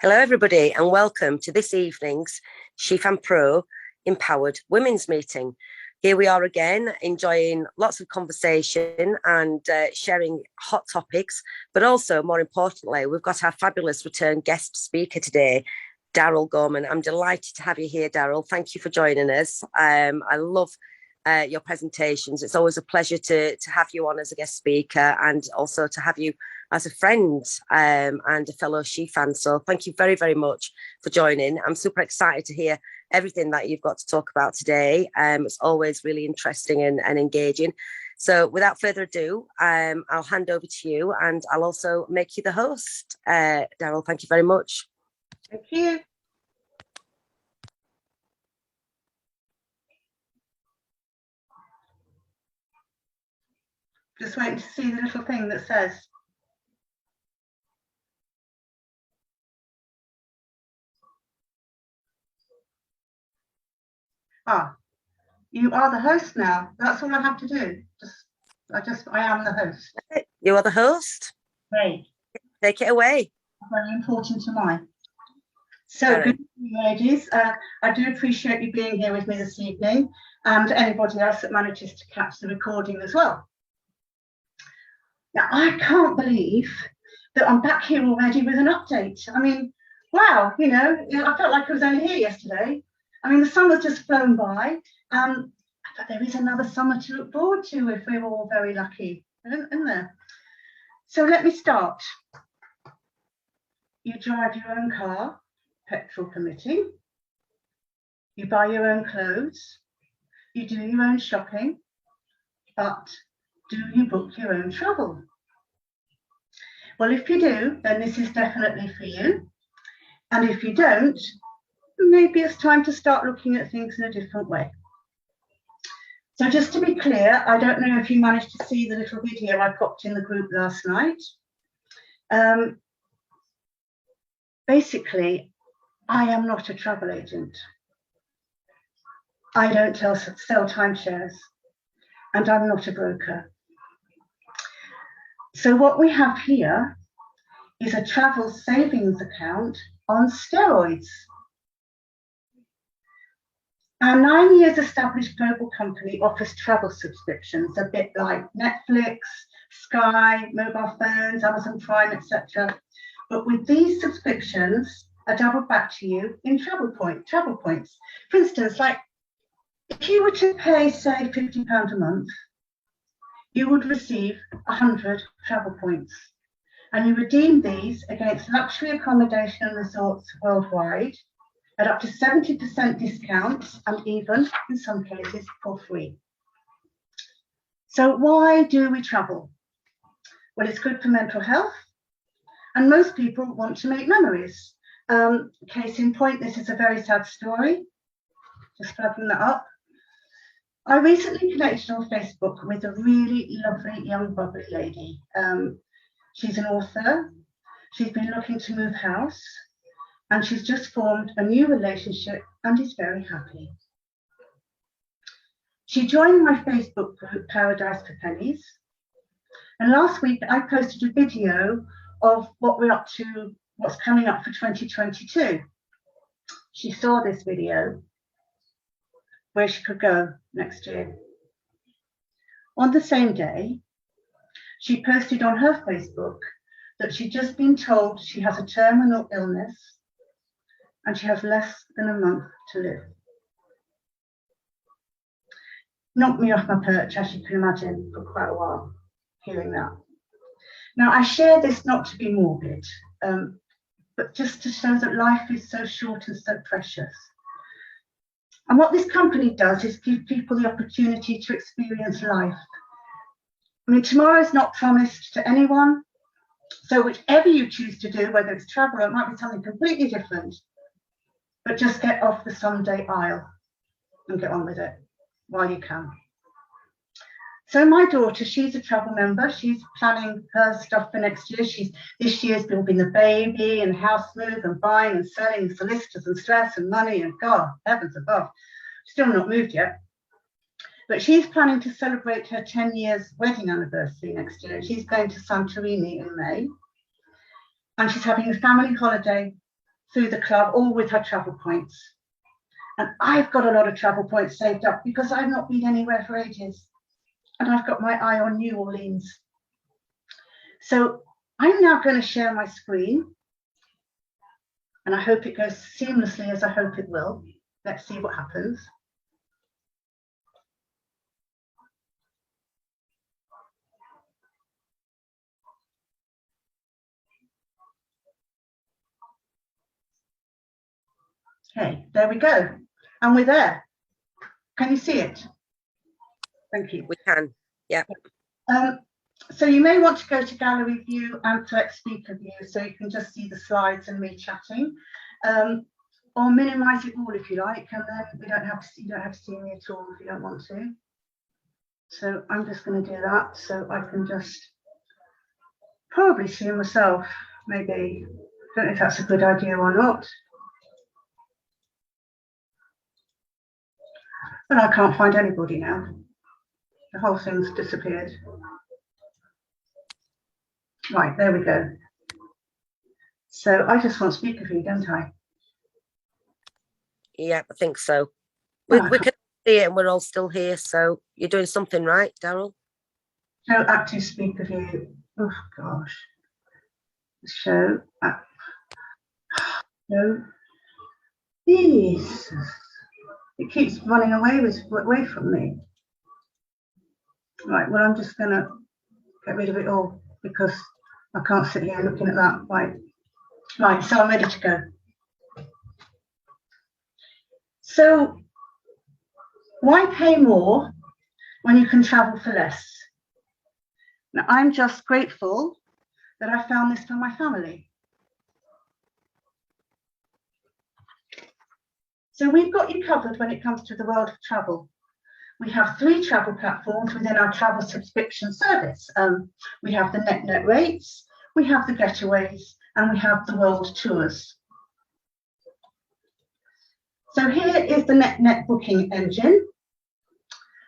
Hello, everybody, and welcome to this evening's She-Fan Pro Empowered Women's Meeting. Here we are again, enjoying lots of conversation and sharing hot topics, but also, more importantly, we've got our fabulous return guest speaker today, Darrell Gorman. I'm delighted to have you here, Darrell. Thank you for joining us. I love your presentations. It's always a pleasure to have you on as a guest speaker and also to have you as a friend and a fellow She-Fan. So thank you very, very much for joining. I'm super excited to hear everything that you've got to talk about today. It's always really interesting and engaging. So without further ado, I'll hand over to you and I'll also make you the host. Darrell, thank you very much. Thank you. Just waiting to see the little thing that says. You are the host now. That's all I have to do. I am the host. You are the host. Great. Take it away. Very important to mine. So, good evening, ladies. I do appreciate you being here with me this evening, and anybody else that manages to catch the recording as well. Now, I can't believe that I'm back here already with an update. I mean, wow, I felt like I was only here yesterday. I mean, the summer's just flown by, but there is another summer to look forward to if we're all very lucky, isn't there? So let me start. You drive your own car, petrol permitting. You buy your own clothes. You do your own shopping, but do you book your own travel? Well, if you do, then this is definitely for you. And if you don't, maybe it's time to start looking at things in a different way. So just to be clear, I don't know if you managed to see the little video I popped in the group last night. Basically, I am not a travel agent. I don't sell timeshares, and I'm not a broker. So what we have here is a travel savings account on steroids. Our 9 years established global company offers travel subscriptions, a bit like Netflix, Sky, mobile phones, Amazon Prime, etc. But with these subscriptions are doubled back to you in travel points. For instance, like if you were to pay, say, £50 a month, you would receive 100 travel points. And you redeem these against luxury accommodation and resorts worldwide at up to 70% discounts and even, in some cases, for free. So why do we travel? Well, it's good for mental health, and most people want to make memories. Case in point, this is a very sad story. Just flagging that up. I recently connected on Facebook with a really lovely young bubbly lady. She's an author. She's been looking to move house, and she's just formed a new relationship and is very happy. She joined my Facebook group, Paradise for Pennies. And last week I posted a video of what we're up to, what's coming up for 2022. She saw this video where she could go next year. On the same day, she posted on her Facebook that she'd just been told she has a terminal illness and she has less than a month to live. Knocked me off my perch, as you can imagine, for quite a while, hearing that. Now, I share this not to be morbid, but just to show that life is so short and so precious. And what this company does is give people the opportunity to experience life. I mean, tomorrow is not promised to anyone. So whichever you choose to do, whether it's travel or it might be something completely different, but just get off the someday aisle and get on with it while you can. So my daughter, she's a travel member. She's planning her stuff for next year. This year's building the baby and house move and buying and selling and solicitors and stress and money and God, heavens above. Still not moved yet. But she's planning to celebrate her 10 years wedding anniversary next year. She's going to Santorini in May. And she's having a family holiday through the club, all with her travel points. And I've got a lot of travel points saved up because I've not been anywhere for ages. And I've got my eye on New Orleans. So I'm now going to share my screen. And I hope it goes seamlessly as I hope it will. Let's see what happens. Okay, there we go. And we're there. Can you see it? Thank you. We can, yeah. So you may want to go to gallery view and select speaker view so you can just see the slides and me chatting. Or minimize it all if you like, and then you don't have to see me at all if you don't want to. So I'm just going to do that so I can just probably see myself, maybe. Don't know if that's a good idea or not. But I can't find anybody now. The whole thing's disappeared. Right, there we go. So I just want speaker view, don't I? Yeah, I think so. We can see it and we're all still here, so you're doing something right, Darrell. Show active speaker view. Oh gosh. Show. No. Jesus. It keeps running away from me. Right, well, I'm just going to get rid of it all because I can't sit here looking at that. Right, so I'm ready to go. So, why pay more when you can travel for less? Now, I'm just grateful that I found this for my family. So we've got you covered when it comes to the world of travel. We have 3 travel platforms within our travel subscription service. We have the net rates, we have the getaways, and we have the world tours. So here is the net booking engine.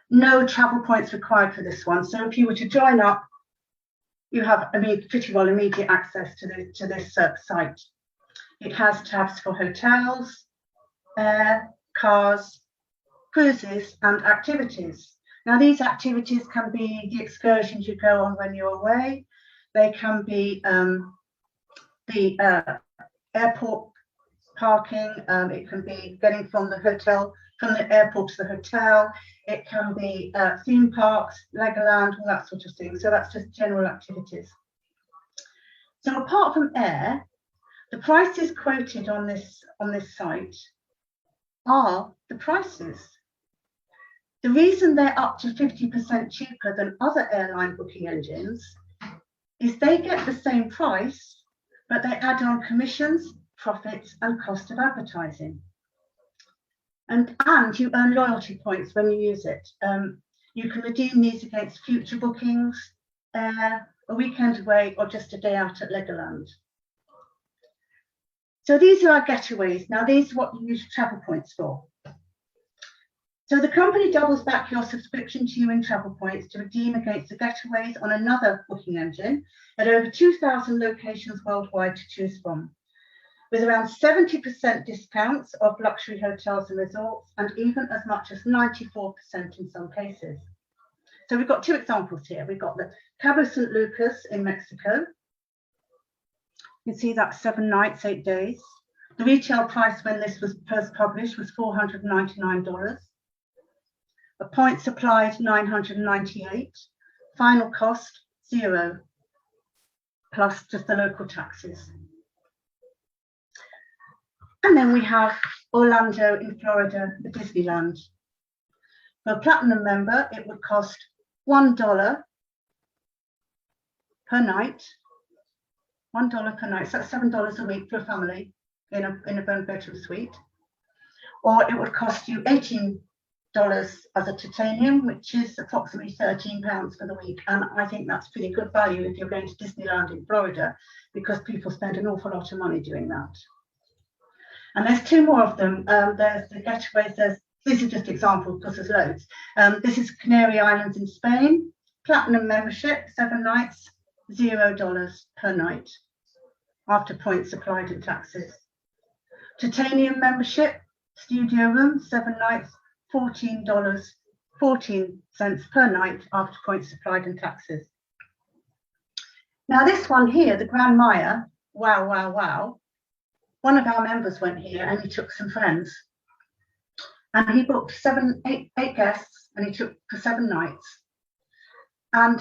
No travel points required for this one. So if you were to join up, you have pretty well immediate access to this site. It has tabs for hotels, air, cars, cruises, and activities. Now, these activities can be the excursions you go on when you're away. They can be the airport parking. It can be getting from the airport to the hotel. It can be theme parks, Legoland, all that sort of thing. So that's just general activities. So apart from air, the prices quoted on this site are the prices. The reason they're up to 50% cheaper than other airline booking engines is they get the same price, but they add on commissions, profits, and cost of advertising. And you earn loyalty points when you use it. You can redeem these against future bookings, a weekend away, or just a day out at Legoland. So these are our getaways. Now, these are what you use travel points for. So the company doubles back your subscription to you in travel points to redeem against the getaways on another booking engine at over 2,000 locations worldwide to choose from, with around 70% discounts of luxury hotels and resorts, and even as much as 94% in some cases. So we've got 2 examples here. We've got the Cabo San Lucas in Mexico. You can see that's 7 nights, 8 days. The retail price when this was first published was $499. The points applied $998. Final cost $0, plus just the local taxes. And then we have Orlando in Florida, the Disneyland. For a platinum member, it would cost $1 per night. $1 per night, so that's $7 a week for a family in a one-bedroom suite. Or it would cost you $18 as a titanium, which is approximately £13 for the week. And I think that's pretty good value if you're going to Disneyland in Florida, because people spend an awful lot of money doing that. And there's 2 more of them. There's the getaways. These are just examples because there's loads. This is Canary Islands in Spain. Platinum membership, 7 nights, $0 per night after points applied and taxes. Titanium membership, studio room, 7 nights, $14.14 per night after points supplied and taxes. Now this one here, the Grand Maya, wow, wow, wow. One of our members went here and he took some friends. And he booked eight guests and he took for 7 nights. And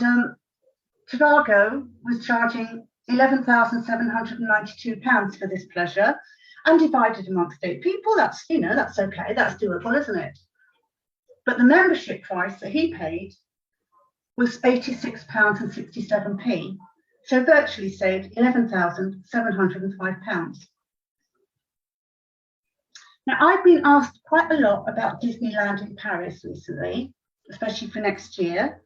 Tobago was charging £11,792 for this pleasure, and divided amongst 8 people. That's, you know, that's okay, that's doable, isn't it? But the membership price that he paid was £86.67, so virtually saved £11,705. Now, I've been asked quite a lot about Disneyland in Paris recently, especially for next year.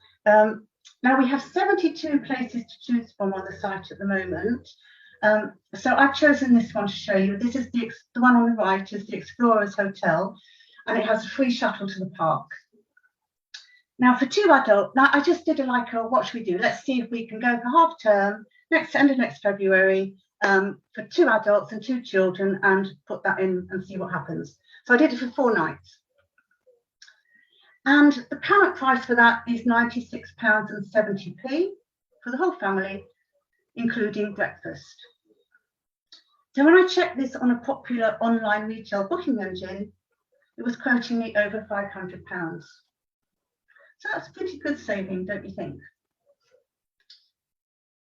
Now we have 72 places to choose from on the site at the moment. So I've chosen this one to show you. This is the one on the right is the Explorers Hotel, and it has a free shuttle to the park. Now for 2 adults, now I just did what should we do? Let's see if we can go for half term, end of next February, for 2 adults and 2 children, and put that in and see what happens. So I did it for 4 nights. And the current price for that is £96.70 for the whole family, including breakfast. So when I checked this on a popular online retail booking engine, it was quoting me over £500. So that's pretty good saving, don't you think?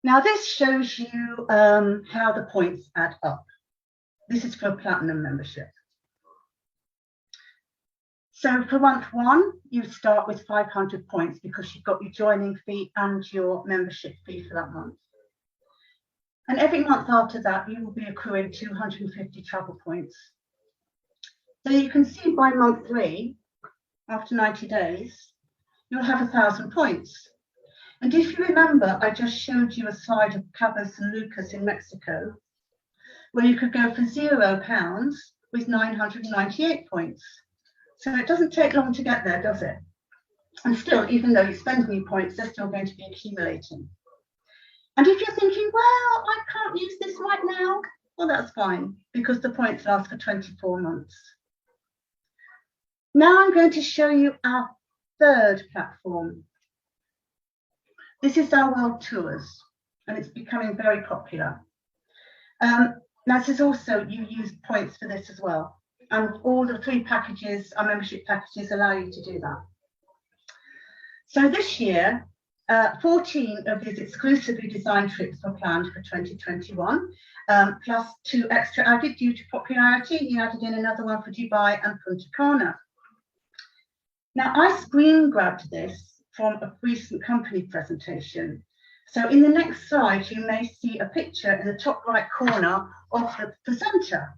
Now this shows you how the points add up. This is for a platinum membership. So for month 1, you start with 500 points because you've got your joining fee and your membership fee for that month. And every month after that, you will be accruing 250 travel points. So you can see by month 3, after 90 days, you'll have 1,000 points. And if you remember, I just showed you a slide of Cabos and Lucas in Mexico, where you could go for £0 with 998 points. So it doesn't take long to get there, does it? And still, even though you spend new points, they're still going to be accumulating. And if you're thinking, well, I can't use this right now, well, that's fine, because the points last for 24 months. Now I'm going to show you our 3rd platform. This is our world tours, and it's becoming very popular. Now, this is also, you use points for this as well. And all the 3 packages, our membership packages, allow you to do that. So this year, 14 of these exclusively designed trips were planned for 2021, plus 2 extra added due to popularity. He added in another one for Dubai and Punta Cana. Now, I screen grabbed this from a recent company presentation. So in the next slide, you may see a picture in the top right corner of the presenter.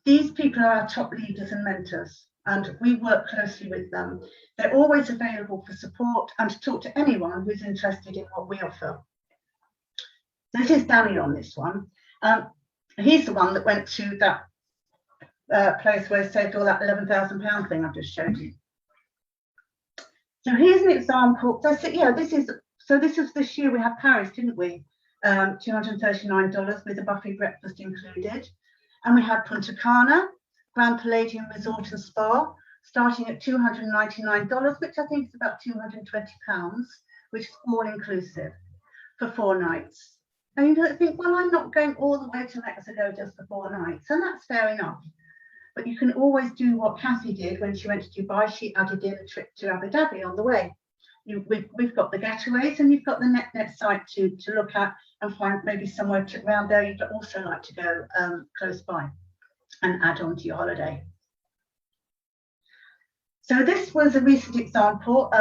These people are our top leaders and mentors, and we work closely with them. They're always available for support and to talk to anyone who's interested in what we offer. This is Danny on this one. He's the one that went to that place where he saved all that £11,000 thing I've just showed you. So here's an example. This is this year we had Paris, didn't we? $239 with a buffet breakfast included. And we had Punta Cana, Grand Palladium Resort and Spa, starting at $299, which I think is about £220, which is all inclusive for 4 nights. And you don't think, well, I'm not going all the way to Mexico just for 4 nights, and that's fair enough. But you can always do what Kathy did when she went to Dubai. She added in a trip to Abu Dhabi on the way. We've got the getaways, and you've got the net site to look at and find maybe somewhere around there you'd also like to go close by and add on to your holiday. So this was a recent example.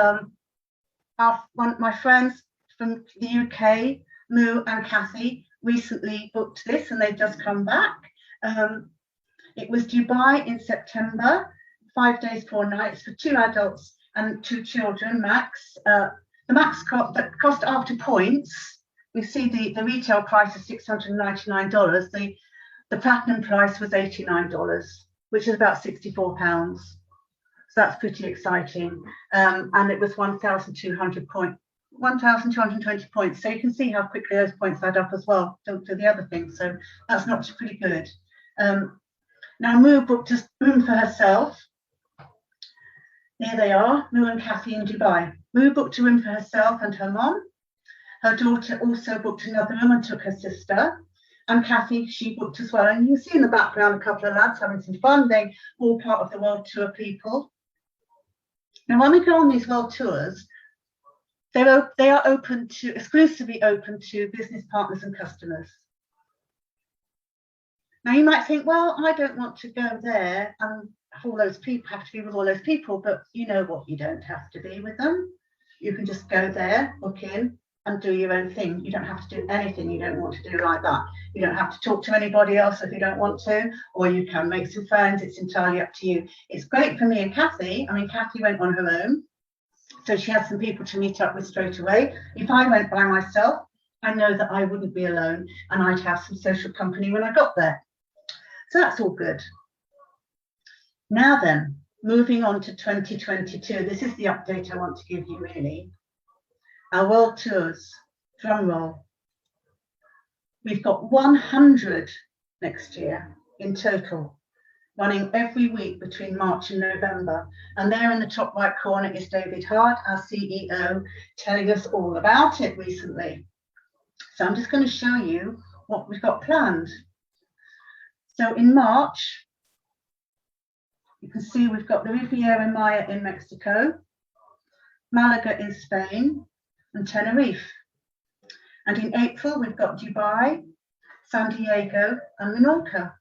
My friends from the UK, Moo and Kathy, recently booked this, and they've just come back. It was Dubai in September, 5 days, 4 nights for 2 adults and 2 children max. The max cost after points, we see the retail price is $699. The platinum price was $89, which is about £64. So that's pretty exciting. And it was 1,220 points. So you can see how quickly those points add up as well to the other things. So that's not pretty good. Now Moo booked a room for herself. Here they are, Moo and Kathy in Dubai. Moo booked a room for herself and her mom. Her daughter also booked another room and took her sister. And Kathy, she booked as well. And you see in the background a couple of lads having some fun. They all part of the world tour people. Now, when we go on these world tours, they are open to, exclusively open to business partners and customers. Now, you might think, well, I don't want to go there and all those people have to be with all those people, but you know what, you don't have to be with them. You can just go there, book in, and do your own thing. You don't have to do anything you don't want to do like that. You don't have to talk to anybody else if you don't want to, or you can make some friends. It's entirely up to you. It's great for me and Kathy. I mean, Kathy went on her own, so she had some people to meet up with straight away. If I went by myself, I know that I wouldn't be alone and I'd have some social company when I got there. So that's all good. Now then, moving on to 2022. This is the update I want to give you, really. Our world tours, drum roll. We've got 100 next year in total, running every week between March and November. And there in the top right corner is David Hart, our CEO, telling us all about it recently. So I'm just going to show you what we've got planned. So in March, you can see we've got the Riviera Maya in Mexico, Malaga in Spain, and Tenerife. And in April, we've got Dubai, San Diego, and Menorca.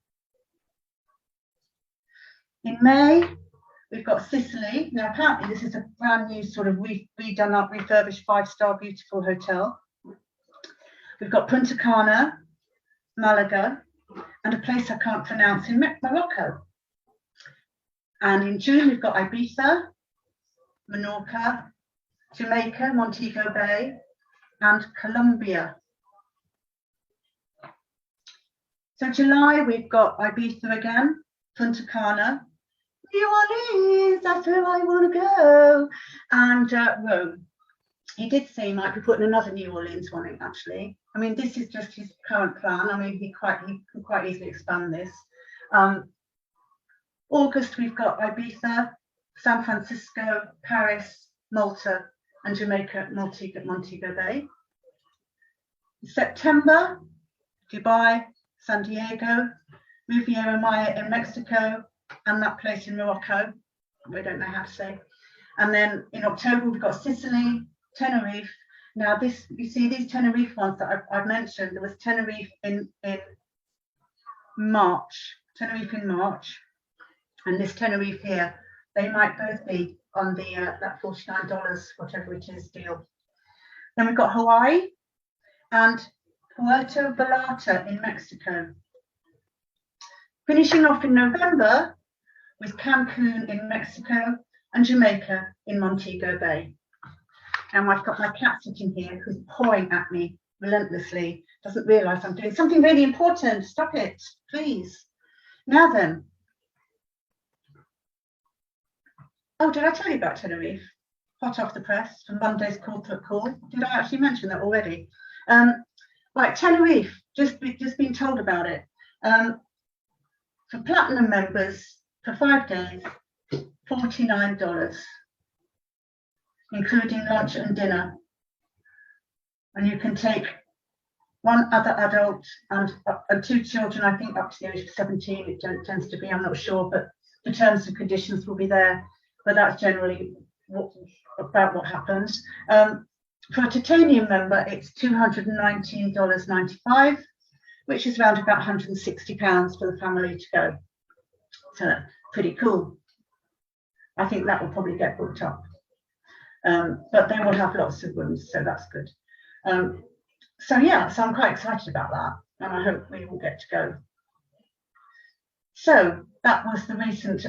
In May, we've got Sicily. Now, apparently, this is a brand new sort of redone up, refurbished 5-star beautiful hotel. We've got Punta Cana, Malaga, and a place I can't pronounce in Morocco. And in June, we've got Ibiza, Menorca, Jamaica, Montego Bay, and Colombia. So July, we've got Ibiza again, Punta Cana, New Orleans, that's where I want to go, and Rome. He did say he might be putting another New Orleans one in, actually. I mean, this is just his current plan. I mean, he can quite easily expand this. August, we've got Ibiza, San Francisco, Paris, Malta, and Jamaica, Montego Bay. September, Dubai, San Diego, Riviera Maya in Mexico, and that place in Morocco, we don't know how to say. And then in October, we've got Sicily, Tenerife. Now this, you see these Tenerife ones that I've mentioned, there was Tenerife in March, and this Tenerife here, they might both be on the that $49, whatever it is, deal. Then we've got Hawaii and Puerto Vallarta in Mexico. Finishing off in November with Cancun in Mexico and Jamaica in Montego Bay. Now I've got my cat sitting here who's pawing at me relentlessly, doesn't realise I'm doing something really important. Stop it, please. Now then. Oh, did I tell you about Tenerife? Hot off the press from Monday's corporate call. Did I actually mention that already? Right, Tenerife, just been told about it. For platinum members, for 5 days, $49, including lunch and dinner. And you can take one other adult and 2 children, I think up to the age of 17, it tends to be, I'm not sure, but the terms and conditions will be there. But that's generally about what happens. For a titanium member, it's $219.95, which is around about £160 for the family to go. So pretty cool. I think that will probably get booked up. But they will have lots of rooms, so that's good. So yeah, so I'm quite excited about that, and I hope we will get to go. So that was the recent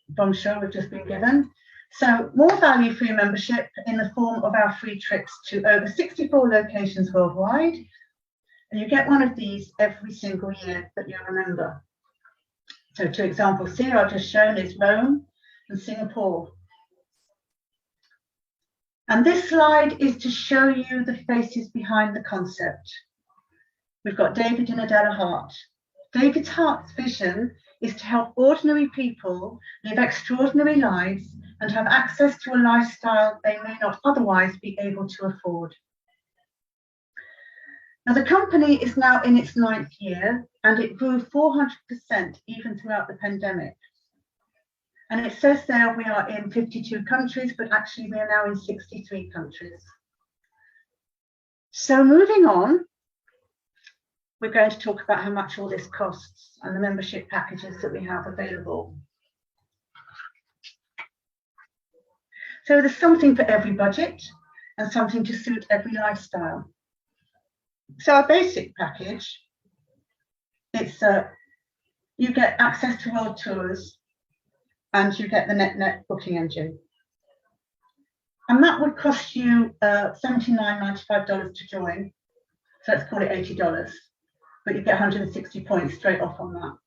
bombshell we've just been given. So more value for your membership in the form of our free trips to over 64 locations worldwide. And you get one of these every single year that you'll remember. So 2 examples here I've just shown is Rome and Singapore. And this slide is to show you the faces behind the concept. We've got David and Adela Hart. David Hart's vision is to help ordinary people live extraordinary lives and have access to a lifestyle they may not otherwise be able to afford. Now, the company is now in its 9th year, and it grew 400% even throughout the pandemic. And it says there we are in 52 countries, but actually we are now in 63 countries. So moving on, we're going to talk about how much all this costs and the membership packages that we have available. So there's something for every budget and something to suit every lifestyle. So our basic package, it's you get access to world tours and you get the net booking engine. And that would cost you $79.95 to join. So let's call it $80, but you get 160 points straight off on that.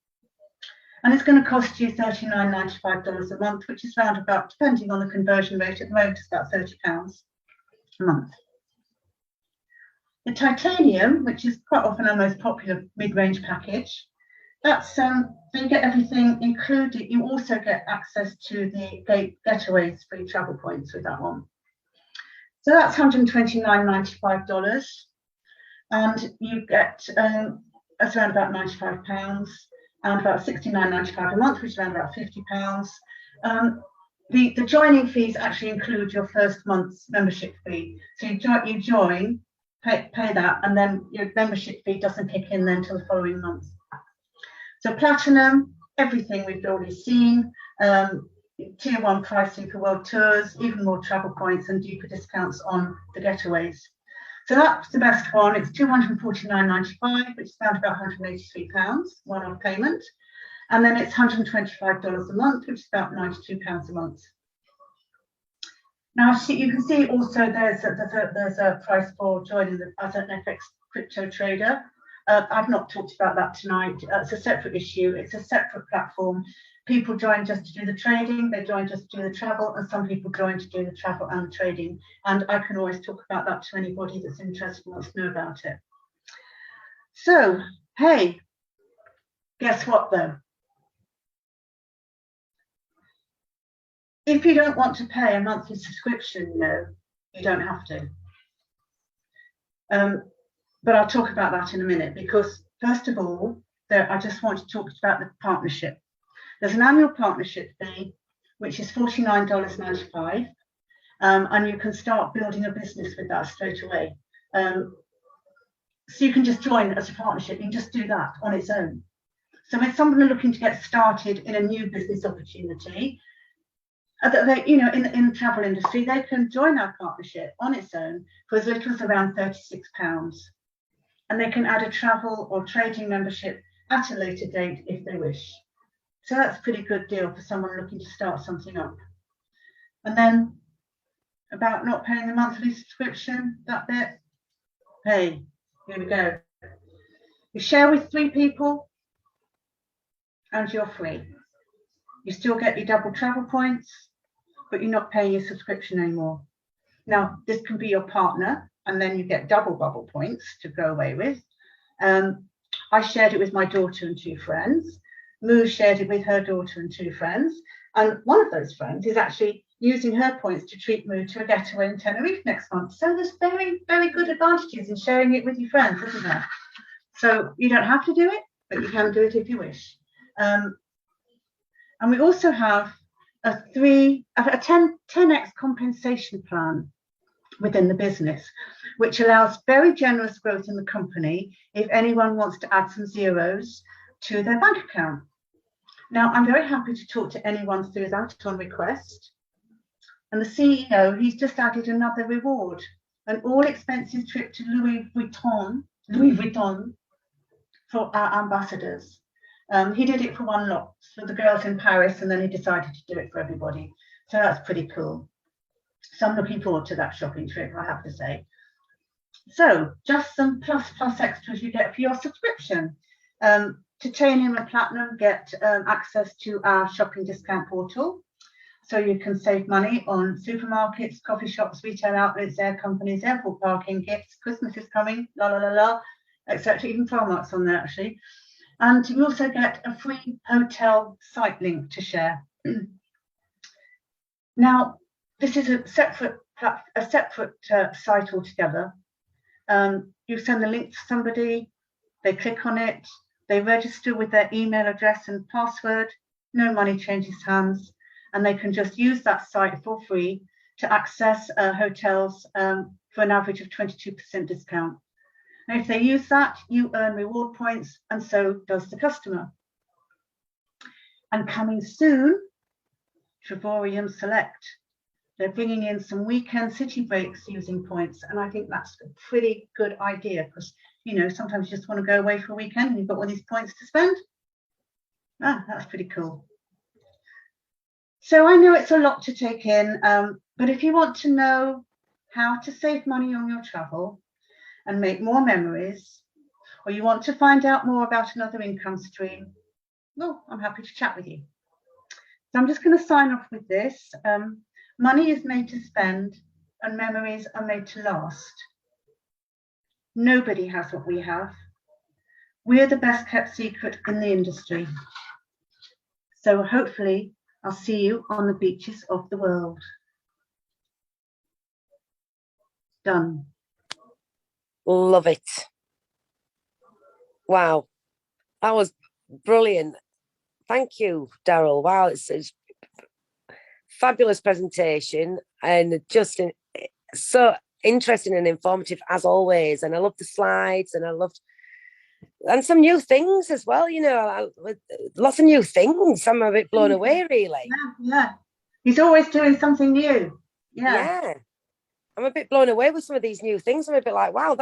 And it's going to cost you $39.95 a month, which is round about, depending on the conversion rate, at the moment it's about £30 a month. The titanium, which is quite often our most popular mid-range package, that's you get everything included. You also get access to the Getaways free travel points with that one. So that's $129.95, and you get that's around about £95, and about $69.95 a month, which is around about £50. The joining fees actually include your first month's membership fee. So you join, pay that, and then your membership fee doesn't kick in then until the following month. So platinum, everything we've already seen, tier 1 pricing for world tours, even more travel points and deeper discounts on the Getaways. So that's the best one. It's $249.95, which is around about £183, one-off payment. And then it's $125 a month, which is about £92 a month. Now, you can see also there's a price for joining as an FX crypto trader. I've not talked about that tonight. It's a separate issue. It's a separate platform. People join just to do the trading, they join just to do the travel, and some people join to do the travel and the trading. And I can always talk about that to anybody that's interested and wants to know about it. So, hey, guess what though? If you don't want to pay a monthly subscription, you don't have to. But I'll talk about that in a minute, because first of all, I just want to talk about the partnership. There's an annual partnership fee, which is $49.95, and you can start building a business with that straight away. So you can just join as a partnership. You can just do that on its own. So if someone are looking to get started in a new business opportunity, in the travel industry, they can join our partnership on its own for as little as around £36. And they can add a travel or trading membership at a later date if they wish. So that's a pretty good deal for someone looking to start something up. And then about not paying the monthly subscription, that bit. Hey, here we go. You share with 3 people and you're free. You still get your double travel points, but you're not paying your subscription anymore. Now, this can be your partner, and then you get double bubble points to go away with. I shared it with my daughter and 2 friends. Moo shared it with her daughter and 2 friends. And one of those friends is actually using her points to treat Moo to a getaway in Tenerife next month. So there's very, very good advantages in sharing it with your friends, isn't there? So you don't have to do it, but you can do it if you wish. And we also have a 10x compensation plan within the business, which allows very generous growth in the company if anyone wants to add some zeros to their bank account. Now, I'm very happy to talk to anyone through that on request. And the CEO, he's just added another reward, an all expenses trip to Louis Vuitton for our ambassadors. He did it for one lot for the girls in Paris, and then he decided to do it for everybody. So that's pretty cool. So I'm looking forward to that shopping trip, I have to say. So just some plus extras you get for your subscription. Titanium and Platinum get access to our shopping discount portal. So you can save money on supermarkets, coffee shops, retail outlets, air companies, airport parking, gifts, Christmas is coming, etc. Even Primark's on there actually. And you also get a free hotel site link to share. Now, this is a separate site altogether. You send the link to somebody, they click on it, they register with their email address and password, no money changes hands, and they can just use that site for free to access hotels for an average of 22% discount. And if they use that, you earn reward points, and so does the customer. And coming soon, Trevorium Select. They're bringing in some weekend city breaks using points, and I think that's a pretty good idea because, you know, sometimes you just want to go away for a weekend and you've got all these points to spend. That's pretty cool. So I know it's a lot to take in, but if you want to know how to save money on your travel and make more memories, or you want to find out more about another income stream, well, I'm happy to chat with you. So I'm just going to sign off with this. Money is made to spend and memories are made to last. Nobody has what we have. We're the best kept secret in the industry. So hopefully I'll see you on the beaches of the world. Done. Love it. Wow. That was brilliant. Thank you, Darrell. Wow, it's fabulous presentation and just so interesting and informative as always. And I love the slides, and I loved some new things as well. You know, lots of new things. I'm a bit blown away, really. Yeah. He's always doing something new. Yeah. I'm a bit blown away with some of these new things. I'm a bit like, wow,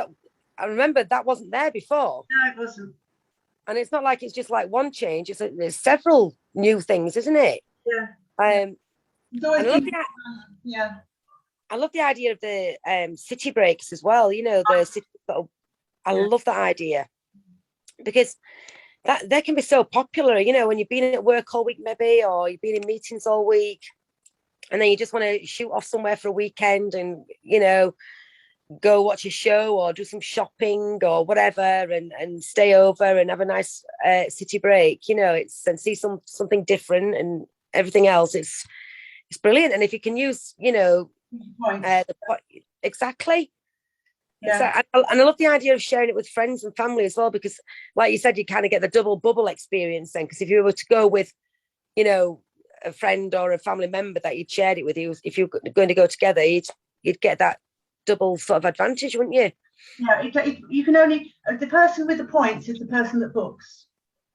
I remember that wasn't there before. No, it wasn't. And it's not like it's just like one change. There's several new things, isn't it? Yeah. I love the idea of the city breaks as well. You know, the city. I love that idea because that can be so popular. You know, when you've been at work all week, maybe, or you've been in meetings all week, and then you just want to shoot off somewhere for a weekend, and you know, go watch a show or do some shopping or whatever, and stay over and have a nice city break. You know, and see something different and everything else. It's brilliant. And if you can use, you know, exactly. Yeah. And I love the idea of sharing it with friends and family as well, because like you said, you kind of get the double bubble experience then, because if you were to go with, you know, a friend or a family member that you'd shared it with, you, if you're going to go together, you'd get that double sort of advantage, wouldn't you? Yeah, you can only, the person with the points is the person that books.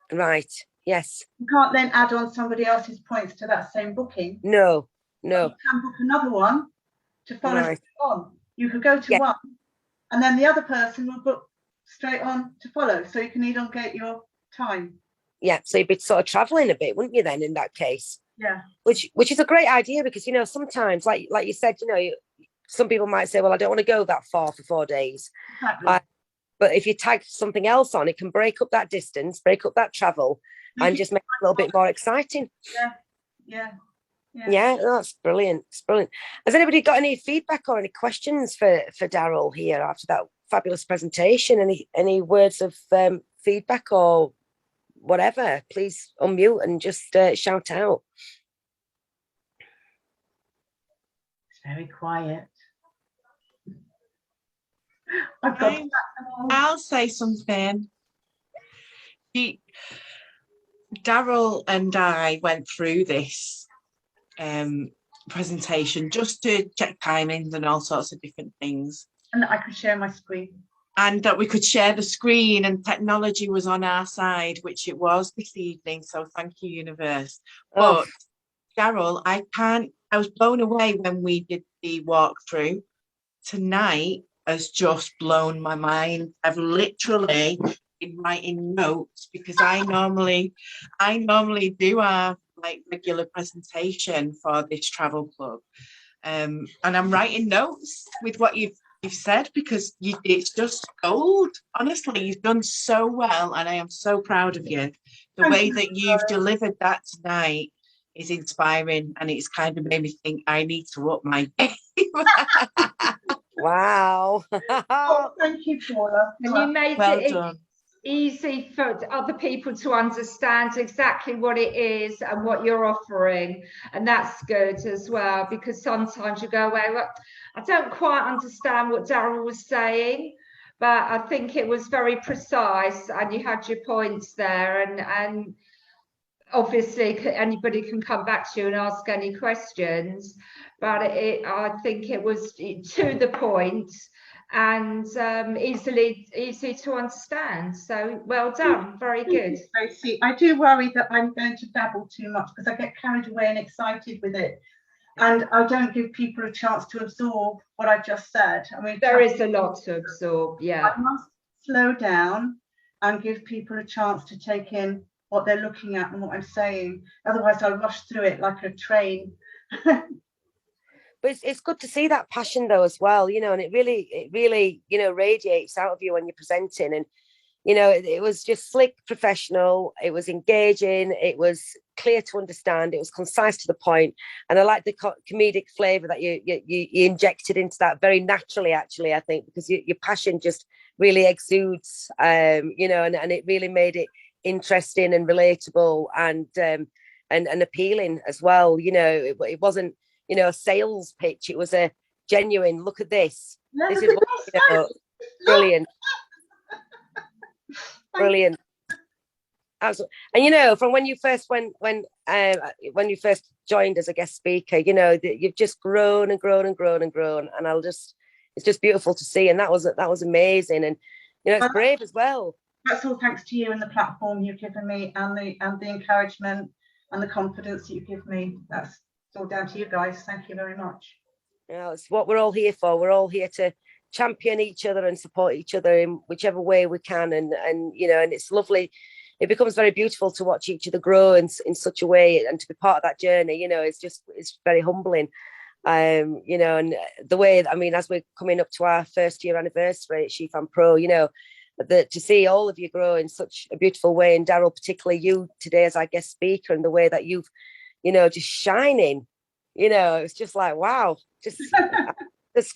Right. Yes. You can't then add on somebody else's points to that same booking. No. But you can book another one to follow on. You could go to one, and then the other person will book straight on to follow, so you can elongate your time. Yeah, so you'd be sort of traveling a bit, wouldn't you then, in that case? Yeah. Which is a great idea, because, you know, sometimes, like you said, you know, some people might say, well, I don't want to go that far for 4 days. Exactly. But if you tag something else on, it can break up that distance, break up that travel, and just make it a little bit more exciting. Yeah, that's brilliant. It's brilliant. Has anybody got any feedback or any questions for Darrell here after that fabulous presentation? Any words of feedback or whatever? Please unmute and just shout out. It's very quiet. I'll say something. Darrell and I went through this presentation just to check timings and all sorts of different things. And that I could share my screen. And that we could share the screen, and technology was on our side, which it was this evening. So thank you, universe. Oh. But Darrell, I was blown away when we did the walkthrough. Tonight has just blown my mind. I've literally been writing notes, because I normally do our like regular presentation for this travel club, and I'm writing notes with what you've said, because it's just gold. Honestly, you've done so well, and I am so proud of you. The way that you've delivered that tonight is inspiring, and it's kind of made me think I need to up my game. Wow. Oh, thank you, Paula. And you made well done. easy for other people to understand exactly what it is and what you're offering, and that's good as well, because sometimes you go away, well, I don't quite understand what Darrell was saying, but I think it was very precise and you had your points there, and obviously anybody can come back to you and ask any questions, but I think it was to the point and easy to understand. So well done, very good. Tracy, I do worry that I'm going to babble too much because I get carried away and excited with it, and I don't give people a chance to absorb what I've just said. I mean, there is a lot to absorb. Yeah, I must slow down and give people a chance to take in what they're looking at and what I'm saying. Otherwise, I'll rush through it like a train. But it's good to see that passion though as well, you know, and it really, you know, radiates out of you when you're presenting. And, you know, it was just slick, professional, it was engaging, it was clear to understand, it was concise to the point. And I like the comedic flavour that you injected into that very naturally, actually, I think, because your passion just really exudes, you know, and it really made it interesting and relatable and appealing as well. You know, it wasn't, you know, a sales pitch. It was a genuine look at this. No, this is what, you know, brilliant. Brilliant. Absolutely. And you know, from when you first when you first joined as a guest speaker, you know, you've just grown and grown and grown and grown. And it's just beautiful to see. And that was amazing. And you know, it's brave as well. That's all thanks to you and the platform you've given me, and the encouragement and the confidence that you give me. That's all down to you guys. Thank you very much. You know, it's what we're all here for. We're all here to champion each other and support each other in whichever way we can. And you know, and it's lovely. It becomes very beautiful to watch each other grow in such a way, and to be part of that journey. You know, it's very humbling. You know, and the way, I mean, as we're coming up to our first year anniversary at She Fan Pro, you know, to see all of you grow in such a beautiful way, and Darrell, particularly you today as our guest speaker, and the way that you've, you know, just shining, you know, it's just like, wow, just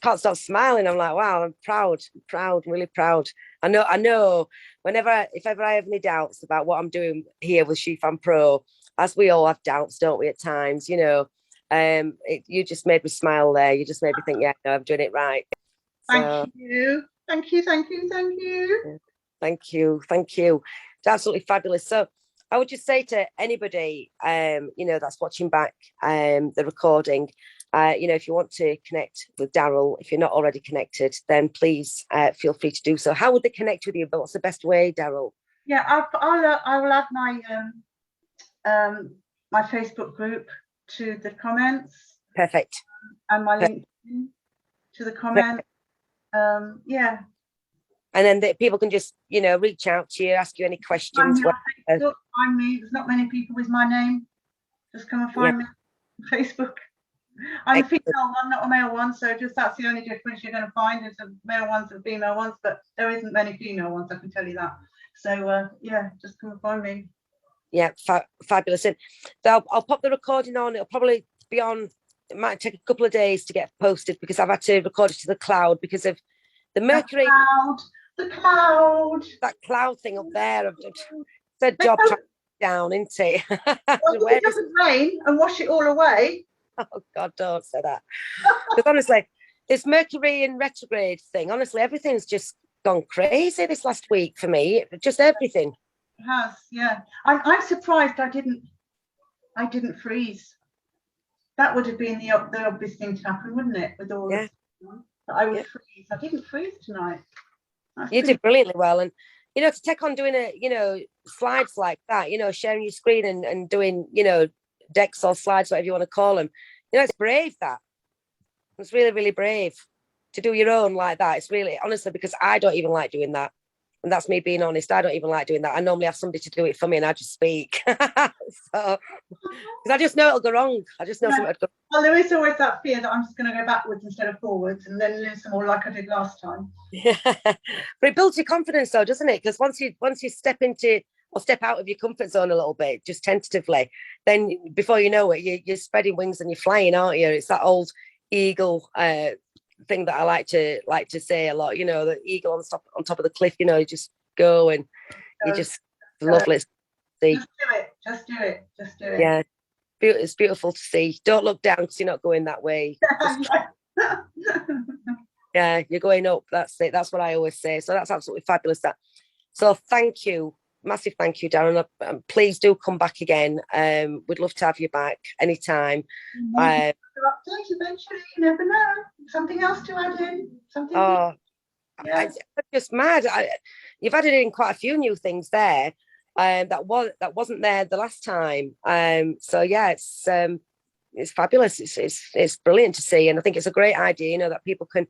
can't stop smiling. I'm like, wow, I'm proud, really proud. I know if ever I have any doubts about what I'm doing here with She Fan Pro, as we all have doubts, don't we, at times, you know, you just made me smile there. You just made me think, yeah, no, I'm doing it right. Thank you. Thank you. It's absolutely fabulous. So I would just say to anybody, you know, that's watching back the recording, you know, if you want to connect with Darrell, if you're not already connected, then please feel free to do so. How would they connect with you? But what's the best way, Darrell? Yeah, I will add my Facebook group to the comments. Perfect. And my LinkedIn to the comments. Yeah. And then people can just, you know, reach out to you, ask you any questions. Find me. There's not many people with my name. Just come and find me on Facebook. I'm a female one, not a male one, so just that's the only difference you're going to find. There's a male ones and female ones, but there isn't many female ones, I can tell you that. So yeah, just come and find me. Yeah, fabulous. And so I'll pop the recording on. It'll probably be on. It might take a couple of days to get posted because I've had to record it to the cloud because of the mercury. The cloud. That cloud thing up there. It's a job down, isn't it? Well, if it doesn't rain and wash it all away. Oh God, don't say that. Because honestly, this Mercury in retrograde thing, honestly, everything's just gone crazy this last week for me. Just everything. It has, yeah. I'm surprised I didn't freeze. That would have been the obvious thing to happen, wouldn't it? With all this, but I would freeze. I didn't freeze tonight. You did brilliantly well, and you know, to take on doing slides like that, you know, sharing your screen and doing, you know, decks or slides, whatever you want to call them, you know, it's brave. That it's really, really brave to do your own like that. It's really, honestly, because I don't even like doing that, and that's me being honest. I don't even like doing that. I normally have somebody to do it for me, and I just speak. So, because I just know it'll go wrong. I just know something will go wrong. Well, there is always that fear that I'm just going to go backwards instead of forwards, and then lose them all like I did last time. Yeah, but it builds your confidence, though, doesn't it? Because once you step into or step out of your comfort zone a little bit, just tentatively, then before you know it, you're spreading wings and you're flying, aren't you? It's that old eagle thing that I like to say a lot. You know, the eagle on top of the cliff. You know, you just go, and you Go. just lovely to see. Just do it. Just do it. Just do it. Yeah, it's beautiful to see. Don't look down because you're not going that way. Just, yeah, you're going up. That's it. That's what I always say. So that's absolutely fabulous. That. So thank you. Massive thank you, Darren. Please do come back again. We'd love to have you back anytime. Maybe update eventually. You never know. Something else to add in. Something. Oh, Yeah. I'm just mad. You've added in quite a few new things there. That wasn't there the last time. So yeah, it's fabulous. It's brilliant to see, and I think it's a great idea. That people can,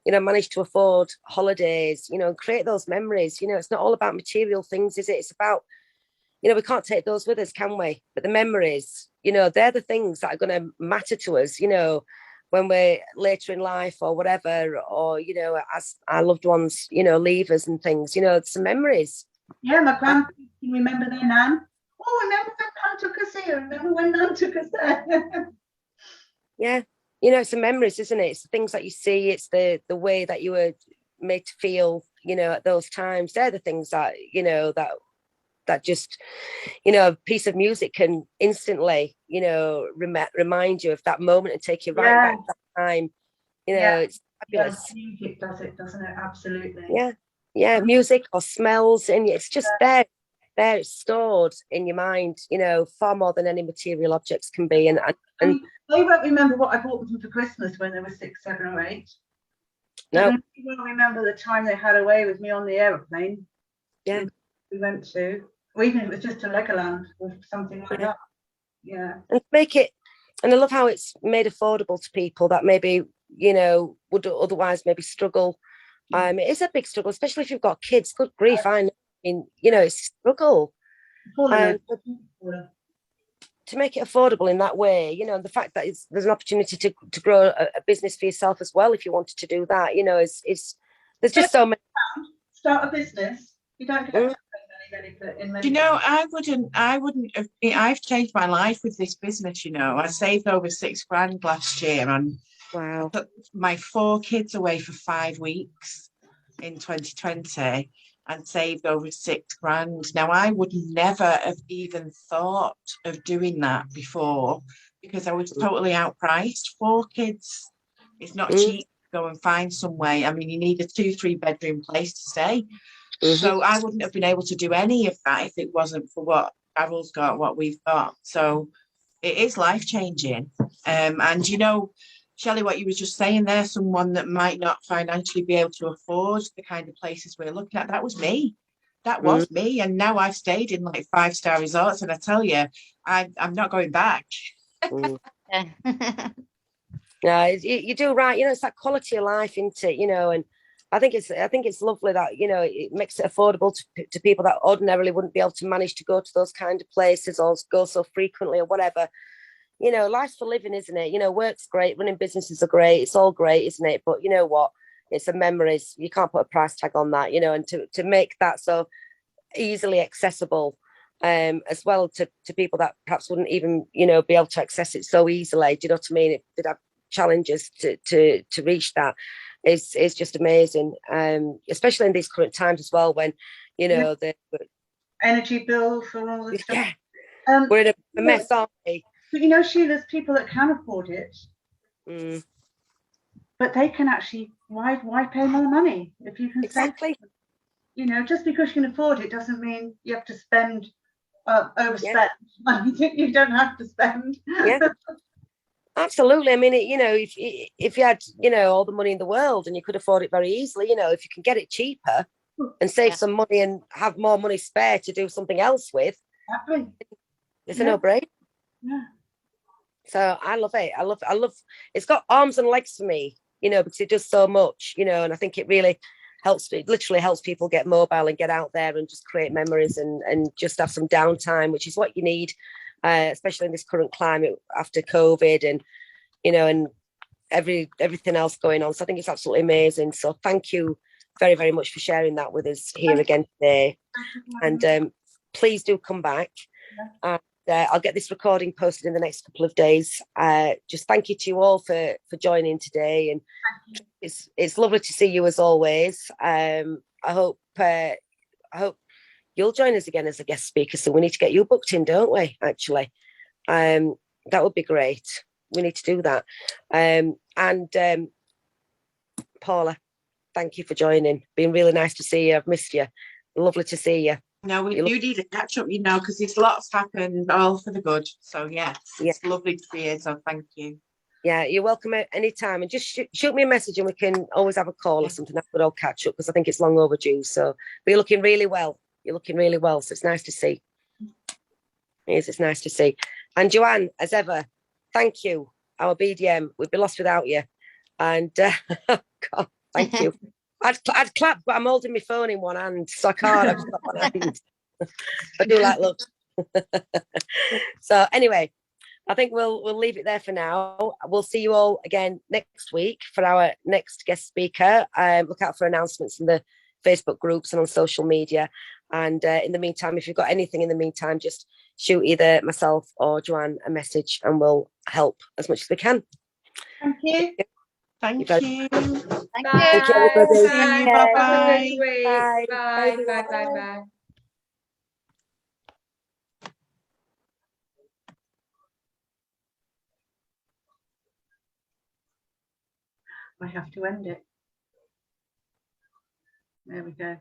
manage to afford holidays. And create those memories. It's not all about material things, is it? It's about, we can't take those with us, can we? But the memories, they're the things that are going to matter to us. When we're later in life or whatever, or as our loved ones, leave us and things. Some memories. Yeah, my grandparents can remember their nan. Oh, remember when Nan took us here? Remember when Nan took us there? Yeah, it's the memories, isn't it? It's the things that you see. It's the way that you were made to feel, at those times. They're the things that that just, a piece of music can instantly, remind you of that moment and take you right back to that time. It's fabulous. Music does it, doesn't it? Absolutely. Yeah, music or smells, and it's just there. It's stored in your mind, far more than any material objects can be. And they won't remember what I bought them for Christmas when they were 6, 7, or 8. No, they won't remember the time they had away with me on the aeroplane. Yeah, we went to, or even if it was just to Legoland or something like that. Yeah, and make it. And I love how it's made affordable to people that maybe would otherwise maybe struggle. It is a big struggle, especially if you've got kids. Good grief, I mean, it's a struggle. To make it affordable in that way, the fact that there's an opportunity to grow a business for yourself as well if you wanted to do that, is there's just so many. Start a business. You don't get I wouldn't have. I've changed my life with this business. I saved over £6,000 last year, and Wow. I took my 4 kids away for 5 weeks in 2020 and saved over £6,000. Now, I would never have even thought of doing that before because I was totally outpriced. 4 kids, it's not cheap to go and find somewhere. I mean, you need a 2-3 bedroom place to stay. So I wouldn't have been able to do any of that if it wasn't for what Darrell's got, what we've got. So it is life-changing. And Shelley, what you were just saying there, someone that might not financially be able to afford the kind of places we're looking at, that was me. That was me. And now I've stayed in like 5-star resorts, and I tell you, I'm not going back. No, you do right. It's that quality of life, isn't it? And I think it's lovely that it makes it affordable to people that ordinarily wouldn't be able to manage to go to those kind of places or go so frequently or whatever. Life's for living, isn't it? Work's great, running businesses are great, it's all great, isn't it? But you know what? It's the memories. You can't put a price tag on that, and to make that so easily accessible, as well to people that perhaps wouldn't even, be able to access it so easily. Do you know what I mean? It did have challenges to reach that. It's just amazing, especially in these current times as well, when the energy bills and all this stuff. We're in a mess, aren't we? But Sheila, there's people that can afford it, but they can actually why pay more money if you can exactly. Just because you can afford it doesn't mean you have to spend overspend money. You don't have to spend. Yeah. Absolutely. I mean, if you had, all the money in the world and you could afford it very easily, if you can get it cheaper and save some money and have more money spare to do something else with, it's a no-brainer. Yeah. So I love it. I love. It's got arms and legs for me, because it does so much, and I think it really helps. It literally helps people get mobile and get out there and just create memories and just have some downtime, which is what you need. Especially in this current climate after COVID and and everything else going on. So I think it's absolutely amazing. So thank you very, very much for sharing that with us here again today. And please do come back. And I'll get this recording posted in the next couple of days. Just thank you to you all for joining today, and it's lovely to see you as always. I hope I hope you'll join us again as a guest speaker. So we need to get you booked in, don't we? Actually, that would be great. We need to do that. And Paula, thank you for joining. Been really nice to see you. I've missed you. Lovely to see you. No, we do need a catch up, you know, because there's lots happened, all for the good. So yes, it's lovely to see you. So thank you. Yeah, you're welcome at any time, and just shoot me a message, and we can always have a call or something. Have a good old catch up, because I think it's long overdue. So, but you're looking really well. You're looking really well. So it's nice to see. It's nice to see. And Joanne, as ever, thank you. Our BDM, we'd be lost without you. And God, thank you. I'd clap, but I'm holding my phone in one hand, so I can't. I've just got one hand. I do like look. So anyway, I think we'll leave it there for now. We'll see you all again next week for our next guest speaker. Look out for announcements in the Facebook groups and on social media. And in the meantime, if you've got anything in the meantime, just shoot either myself or Joanne a message, and we'll help as much as we can. Thank you. Thank you. Bye. Thank you, everybody. Bye. Bye-bye. Have a good week. Bye. Bye. Bye, Bye. Bye. everyone. Bye. I have to end it. There we go.